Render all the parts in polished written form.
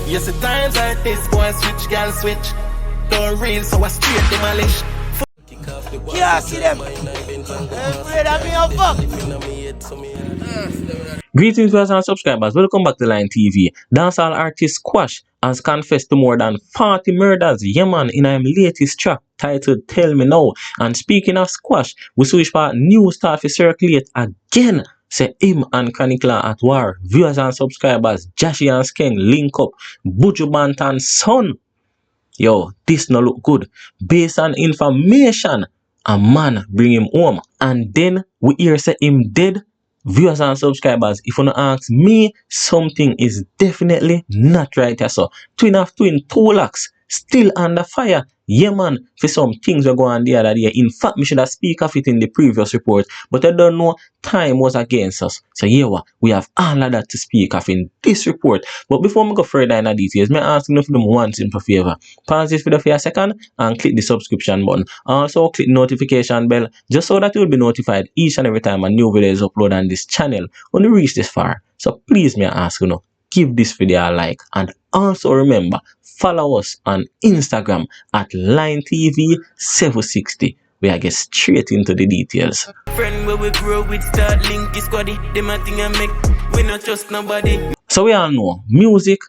Yes, at times like this, boy switch, girl switch. Don't real, so I straight demolish. Yeah, see them. Mvrder me a fuck. Greetings viewers and subscribers, welcome back to Line TV. Dancehall artist Squash has confessed to more than 40 murders, yeah man, in his latest track titled Tell Me Now. And speaking of Squash, we switch for new start to circulate again. Say him and Chronicler at war. Viewers and subscribers, Jahshii and Skeng link up. Buju and son. Yo, this no look good. Based on information, a man bring him home. And then we hear say him dead. Viewers and subscribers, if you don't ask me, something is definitely not right here. So, twin of twin, 2 lakhs, still under fire. Yeah man, for some things we go on the other day. In fact, we should have speak of it in the previous report, but I don't know, time was against us. So yeah, we have all of that to speak of in this report. But before we go further in the details, may I ask you for them one simple favor. Pause this video for a second and click the subscription button. Also click notification bell just so that you will be notified each and every time a new video is uploaded on this channel when you reach this far. So please may I ask you, give this video a like, and also remember, follow us on Instagram at LineTV760. We are get straight into the details. Friend where we grow with start link is squaddy. Them a thing I make, we not trust nobody. So we all know, music,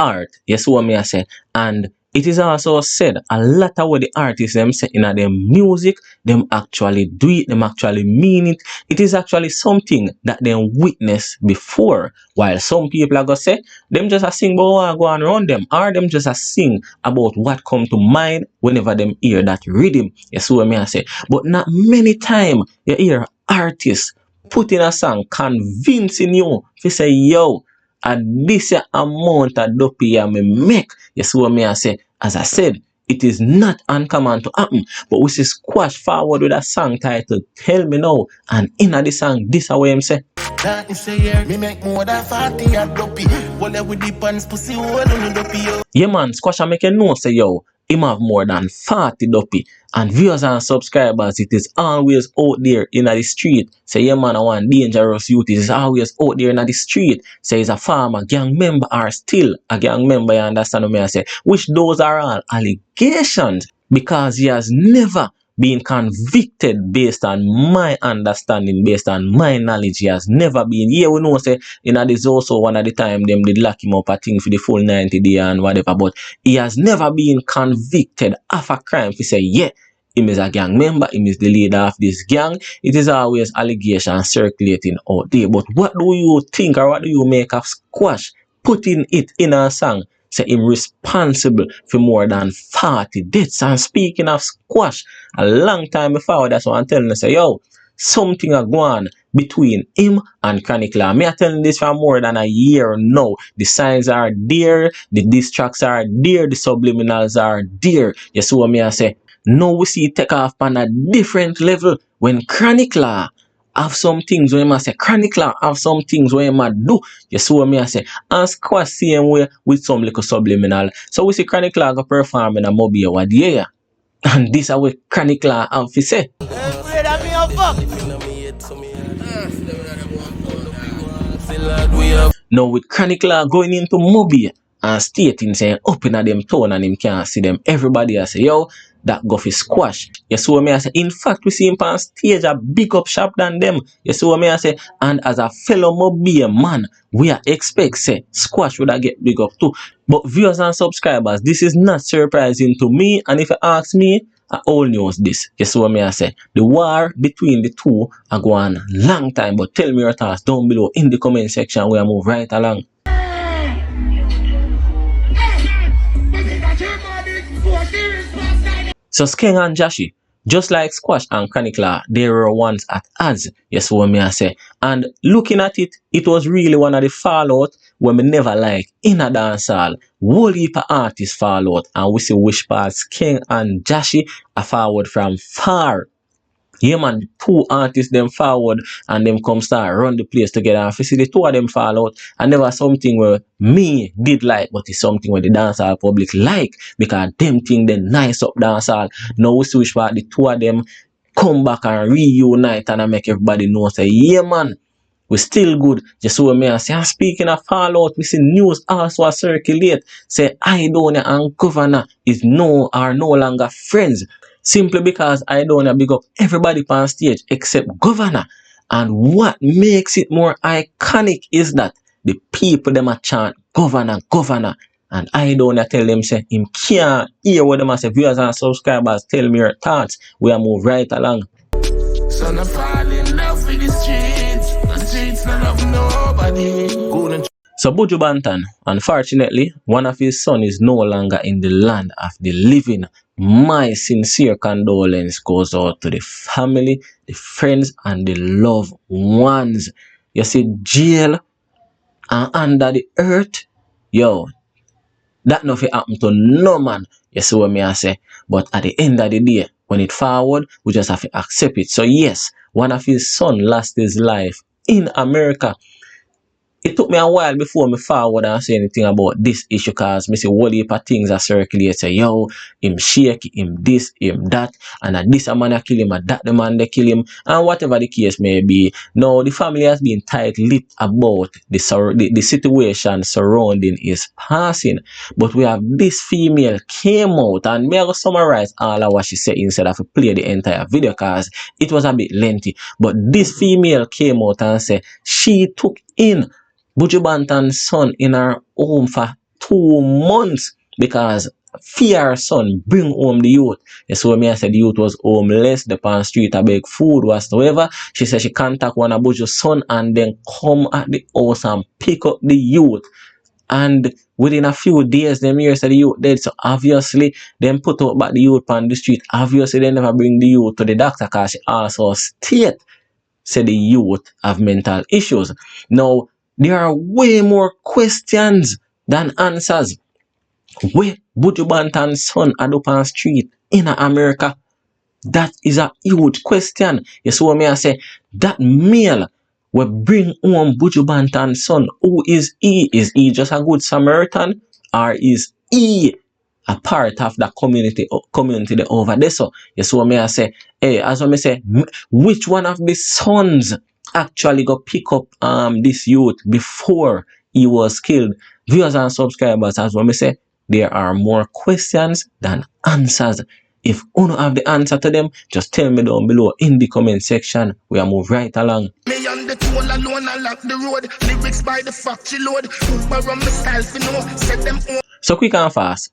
art, yes what me I say, and it is also said a lot of what the artists them say in their music, them actually do it, them actually mean it. It is actually something that they witnessed before. While some people are gonna say, them just a sing about what go on around them, or them just a sing about what come to mind whenever them hear that rhythm. Yes what me I say. But not many time you hear artists put in a song convincing you to say, yo, and this amount of dopey I me make. Yes, what me I say. As I said, it is not uncommon to happen. But we see Squash forward with a song titled Tell Me Now. And in the song, this is what him say. That is a year, me make more than 40 and dopey. Well, with the pants pussy, all on the dopey. Yeah man, Squash I make a note say, yo, him have more than 40 dopey. And viewers and subscribers, it is always out there in the street. Say, yeah man, I want dangerous youth. It is always out there in the street. Say, he's a farmer, gang member, or still a gang member, you understand what I say? Which those are all allegations, because he has never been convicted based on my understanding, based on my knowledge. He has never been. Yeah, we know, say, this also one of the time them did lock him up, I think, for the full 90 days and whatever, but he has never been convicted of a crime. He say, yeah, him is a gang member, him is the leader of this gang. It is always allegations circulating out there. But what do you think, or what do you make of Squash putting it in a song? Say him responsible for more than 40 deaths. And speaking of Squash, a long time before, that's what I'm telling you, say, yo, something are going between him and Chronicler. Me I telling this for more than a year now. The signs are there, the diss tracks are there, the subliminals are there. You see what me I say? Now we see it take off on a different level when Chronicler have some things where I say, Chronicler have some things where I do. You see what I say? And Squash same way with some little subliminal. So we see Chronicler go perform in a mobile what yeah. And this is what Chronicler have to say. Mvrder me a fuck. Now with Chronicler going into mobile and stating saying up in a them town and him can't see them, everybody I say, yo, that go for Squash. You see what I say? In fact, we see him on stage a big up shop than them. You see what I say? And as a fellow mobile man, we are expect say Squash would have get big up too. But viewers and subscribers, this is not surprising to me. And if you ask me, I all knows this. You see what I say? The war between the two are going long time. But tell me your thoughts down below in the comment section where I move right along. So Skeng and Jahshii, just like Squash and Chronicler, they were once at odds. Yes, what me I say. And looking at it, it was really one of the fallout when we never like in a dancehall. Whole heap of artists fallout, and we see which part Skeng and Jahshii are forward from far. Yeah man, 2 artists them forward and them come start run the place together. And if you see the 2 of them fall out, and never something where me did like, but it's something where the dancehall public like, because them thing they nice up dancehall. Now we switch back, the 2 of them come back and reunite and I make everybody know say, yeah man, We still good. Just so me I say, and speaking of fallout, we see news also circulate. Say Idonia and Governor is no longer friends. Simply because Idonia big up everybody on stage except Governor. And what makes it more iconic is that the people them a chant Governor, Governor. And Idonia tell them say him can't hear what them a say. Viewers and subscribers, tell me your thoughts. We are move right along. Son of fall in love with the streets. The streets not love nobody. So Buju Banton, unfortunately, one of his sons is no longer in the land of the living. My sincere condolence goes out to the family, the friends, and the loved ones. You see, jail and under the earth, yo, that nothing happen to no man. You see what me I say? But at the end of the day, when it forward, we just have to accept it. So yes, one of his sons lost his life in America. It took me a while before me forward and say anything about this issue, cause me see whole heap of things are circulate. Say, yo, him shake, him this, him that, and this a man a kill him, and that the man they kill him, and whatever the case may be. Now the family has been tight-lipped about the situation surrounding his passing. But we have this female came out, and me I go summarize all of what she said instead of play the entire video, cause it was a bit lengthy. But this female came out and said she took in Buju Banton's son in her home for 2 months because fear son bring home the youth. You see what me I said the youth was homeless, the pan street a beg food whatsoever. She said she contact one of Buju's son and then come at the house and pick up the youth. And within a few days, them hear say the youth dead. So obviously, them put out back the youth on the street. Obviously, they never bring the youth to the doctor because she also state say the youth have mental issues. Now, there are way more questions than answers. Where Buju Banton's son are up on street in America? That is a huge question. You see what me I say? That male will bring home Buju Banton's son. Who is he? Is he just a good Samaritan? Or is he a part of the community over there? So you see what me I say? Hey, as I say, which one of the sons actually go pick up this youth before he was killed? Viewers and subscribers, as I say, there are more questions than answers. If you don't have the answer to them, just tell me down below in the comment section. We are move right along. Me on the toll alone, I lock the road. Lyrics by the factory load. Uber on myself, you know. Set them on. So quick and fast.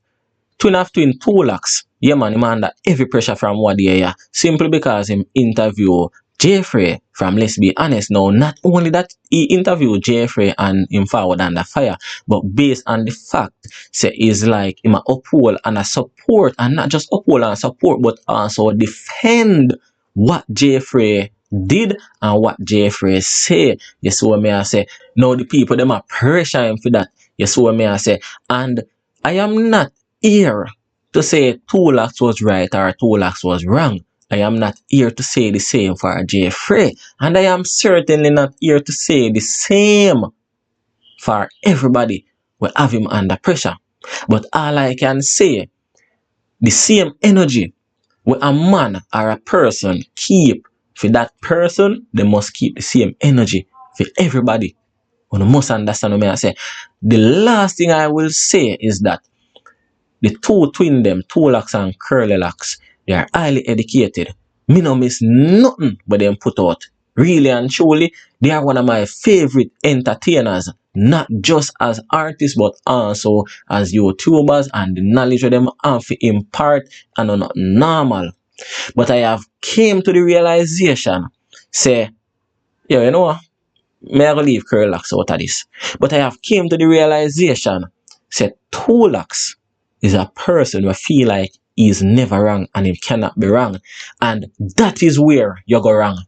Twin of twin 2 lakhs. Yeah man, him under every pressure from what yeah. Simply because him interview Jahshii from Let's Be Honest. Now, not only that he interviewed Jahshii and him forward under fire, but based on the fact, say is like him a uphold and a support, and not just uphold and support, but also defend what Jahshii did and what Jahshii say. You see what me I say? Now the people them a pressure him for that. You see what me I say? And I am not here to say 2 lakhs was right or 2 lakhs was wrong. I am not here to say the same for Jahshii, and I am certainly not here to say the same for everybody will have him under pressure. But all I can say, the same energy where a man or a person keep for that person, they must keep the same energy for everybody. You must understand what I say. The last thing I will say is that the 2 twin them, 2 lakhs and curly locks, they are highly educated. Me no miss nothing but them put out. Really and truly, they are one of my favorite entertainers. Not just as artists, but also as YouTubers, and the knowledge of them have to impart and are not normal. But I have came to the realization, say, yo, you know what? May I leave curly locks out of this. But I have came to the realization, say 2 lakhs is a person who feel like he is never wrong and he cannot be wrong. And that is where you go wrong.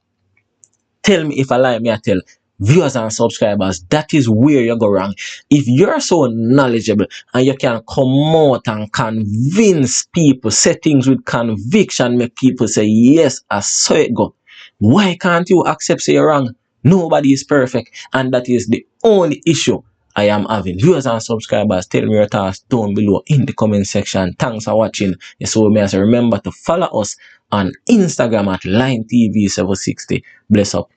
Tell me if I lie, me I tell viewers and subscribers, that is where you go wrong. If you're so knowledgeable and you can come out and convince people, say things with conviction, make people say, yes, I saw it go. Why can't you accept say you're wrong? Nobody is perfect. And that is the only issue I am having. Viewers and subscribers, tell me your thoughts down below in the comment section. Thanks for watching. Yes, so remember to follow us on Instagram at LineTV760. Bless up.